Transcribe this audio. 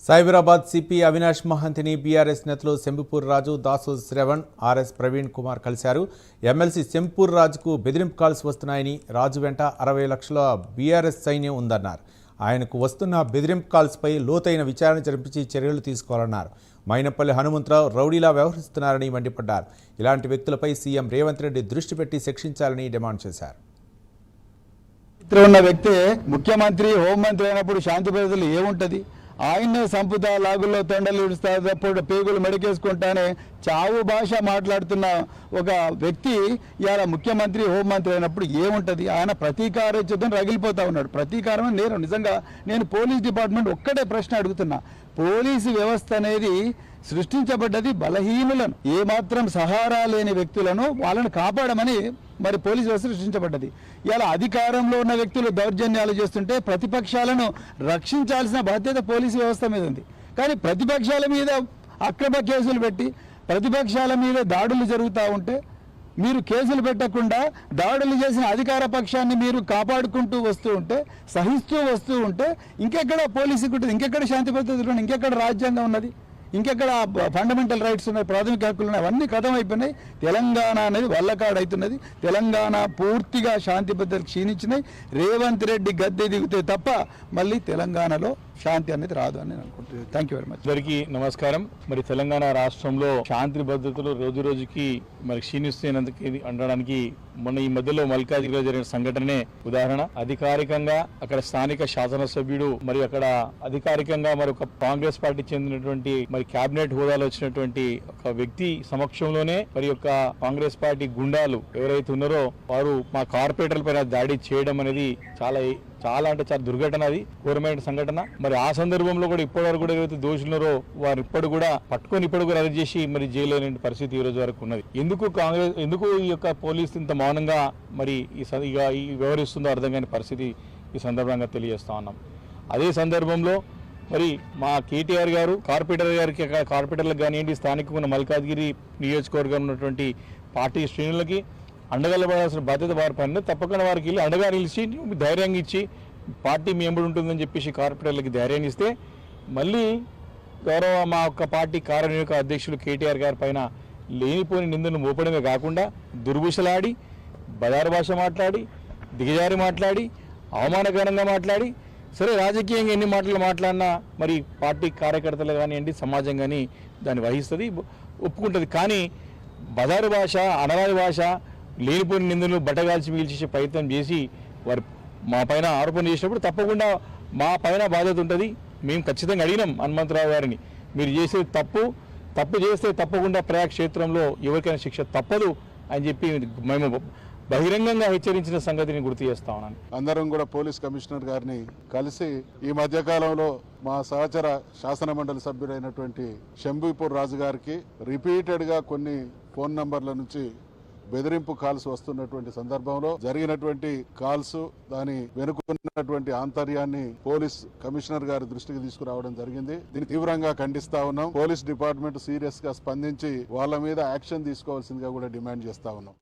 Cyberabad CP Avinash మహంతిని BRS నేతలు శంభుపూర్ రాజు, Dasu Shravan, RS Praveen Kumar కలిశారు. MLC Shambhupur రాజుకు బెదిరింపు కాల్స్ వస్తున్నాయని, రాజు వెంట 60 లక్షల బీఆర్ఎస్ సైన్యం ఉందన్నారు. ఆయనకు వస్తున్న బెదిరింపు కాల్స్పై లోతైన విచారణ జరిపించి చర్యలు తీసుకోవాలన్నారు. మైనపల్లి హనుమంతరావు రౌడీలా వ్యవహరిస్తున్నారని మండిపడ్డారు. ఇలాంటి వ్యక్తులపై సీఎం రేవంత్ రెడ్డి దృష్టి పెట్టి శిక్షించాలని డిమాండ్ చేశారు. ఉన్న వ్యక్తి ముఖ్యమంత్రి, హోంమంత్రి అయినప్పుడు శాంతి భద్రతలు ఏముంటుంది? ఆయన్నే సంపుతా, లాగుల్లో తొండలు ఇడుస్తాప్పుడు పేగులు మెడకేసుకుంటానే చావు భాష మాట్లాడుతున్న ఒక వ్యక్తి ఇవాళ ముఖ్యమంత్రి, హోంమంత్రి అయినప్పుడు ఏముంటుంది? ఆయన ప్రతీకారం రగిలిపోతా ఉన్నాడు. ప్రతీకారమే నేరం. నిజంగా నేను పోలీస్ డిపార్ట్మెంట్ ఒక్కటే ప్రశ్న అడుగుతున్నా. పోలీసు వ్యవస్థ అనేది సృష్టించబడ్డది బలహీనులను, ఏమాత్రం సహారా లేని వ్యక్తులను వాళ్ళని కాపాడమని మరి పోలీసు వ్యవస్థ సృష్టించబడ్డది. ఇలా అధికారంలో ఉన్న వ్యక్తులు దౌర్జన్యాలు చేస్తుంటే ప్రతిపక్షాలను రక్షించాల్సిన బాధ్యత పోలీసు వ్యవస్థ మీద ఉంది. కానీ ప్రతిపక్షాల మీద అక్రమ కేసులు పెట్టి ప్రతిపక్షాల మీద దాడులు జరుగుతూ ఉంటే మీరు కేసులు పెట్టకుండా దాడులు చేసిన అధికార పక్షాన్ని మీరు కాపాడుకుంటూ వస్తూ ఉంటే, సహిస్తూ వస్తూ ఉంటే ఇంకెక్కడ పోలీసుకు ఉంటుంది? ఇంకెక్కడ శాంతి భద్రతలు ఉన్నాయి? ఇంకెక్కడ రాజ్యాంగం ఉన్నది? ఇంకెక్కడ ఫండమెంటల్ రైట్స్ ఉన్నాయి? ప్రాథమిక హక్కులు ఉన్నాయి? అవన్నీ కథం అయిపోయినాయి. తెలంగాణ అనేది వల్లకాడు అవుతున్నది. తెలంగాణ పూర్తిగా శాంతి భద్రతలు క్షీణించినాయి. రేవంత్ రెడ్డి గద్దె దిగితే తప్ప మళ్ళీ తెలంగాణలో శాంతి అనేది రాదు అని నేను అనుకుంటున్నాను. Thank you very much. అందరికీ నమస్కారం. మరి తెలంగాణ రాష్ట్రంలో శాంతి భద్రతలు రోజు రోజుకి మరి క్షీణిస్తున్నందుకు అనడానికి మొన్న ఈ మధ్యలో మల్కాజ్గిరిలో జరిగిన సంఘటనే ఉదాహరణ. అధికారికంగా అక్కడ స్థానిక శాసనసభ్యుడు మరి అక్కడ అధికారికంగా మరి ఒక కాంగ్రెస్ పార్టీ చెందినటువంటి మరి కేబినెట్ హోదాలో వచ్చినటువంటి ఒక వ్యక్తి సమక్షంలోనే మరి యొక్క కాంగ్రెస్ పార్టీ గుండాలు ఎవరైతే ఉన్నారో వారు మా కార్పొరేటర్ల పైన దాడి చేయడం అనేది చాలా దుర్ఘటన, అది ఘోరమైన సంఘటన. మరి ఆ సందర్భంలో కూడా ఇప్పటివరకు కూడా ఎవరైతే దోషులున్నారో వారు ఇప్పుడు కూడా అరెస్ట్ చేసి మరి జైలు అయిన పరిస్థితి ఈ రోజు వరకు ఉన్నది. ఎందుకు ఈ యొక్క పోలీసు ఇంత మౌనంగా మరి ఈ వ్యవహరిస్తుందో అర్థం కాని పరిస్థితి ఈ సందర్భంగా తెలియజేస్తా ఉన్నాం. అదే సందర్భంలో మరి మా కేటీఆర్ గారు కార్పొరేటర్లకు కానివ్వండి, స్థానికంగా ఉన్న మల్కాజ్గిరి నియోజకవర్గం ఉన్నటువంటి పార్టీ శ్రేణులకి అండగలబడాల్సిన బాధ్యత వారి పైన. తప్పకుండా వారికి వెళ్ళి అండగా నిలిచి ధైర్యంగా ఇచ్చి పార్టీ మీ ఎంబడి ఉంటుందని చెప్పేసి కార్పొరేటర్లకి ధైర్యాన్ని ఇస్తే మళ్ళీ గౌరవ మా యొక్క పార్టీ కార్యనిర్వాహక అధ్యక్షులు కేటీఆర్ గారి పైన లేనిపోని నిందను మోపడమే కాకుండా దుర్భుషలాడి, బదారు భాష మాట్లాడి, దిగజారి మాట్లాడి, అవమానకరంగా మాట్లాడి, సరే రాజకీయంగా ఎన్ని మాటలు మాట్లాడినా మరి పార్టీ కార్యకర్తలు కానివ్వండి, సమాజం కానీ దాన్ని వహిస్తుంది, ఒప్పుకుంటుంది. కానీ బదారు భాష, అనరాని భాష, లేనిపోయిన నిందలు బట్టగాల్చి పీల్చేసే ప్రయత్నం చేసి వారు మా పైన ఆరోపణ చేసినప్పుడు తప్పకుండా మా పైన బాధ్యత ఉంటుంది. మేము ఖచ్చితంగా అడిగినాం హనుమంతరావు గారిని, మీరు చేసే తప్పు చేస్తే తప్పకుండా ప్రజాక్షేత్రంలో ఎవరికైనా శిక్ష తప్పదు అని చెప్పి మేము బహిరంగంగా హెచ్చరించిన సంగతిని గుర్తు చేస్తా ఉన్నాను. అందరం కూడా పోలీస్ కమిషనర్ గారిని కలిసి ఈ మధ్యకాలంలో మా సహచర శాసన మండలి సభ్యుడైనటువంటి శంభుపూర్ రాజు గారికి రిపీటెడ్గా కొన్ని ఫోన్ నంబర్ల నుంచి బెదిరింపు కాల్స్ వస్తున్నటువంటి సందర్భంలో జరిగినటువంటి కాల్స్, దాని వెనుకున్నటువంటి ఆంతర్యాన్ని పోలీస్ కమిషనర్ గారి దృష్టికి తీసుకురావడం జరిగింది. దీన్ని తీవ్రంగా ఖండిస్తా ఉన్నాం. పోలీస్ డిపార్ట్మెంట్ సీరియస్ గా స్పందించి వాళ్ళ మీద యాక్షన్ తీసుకోవాల్సిందిగా కూడా డిమాండ్ చేస్తా ఉన్నాం.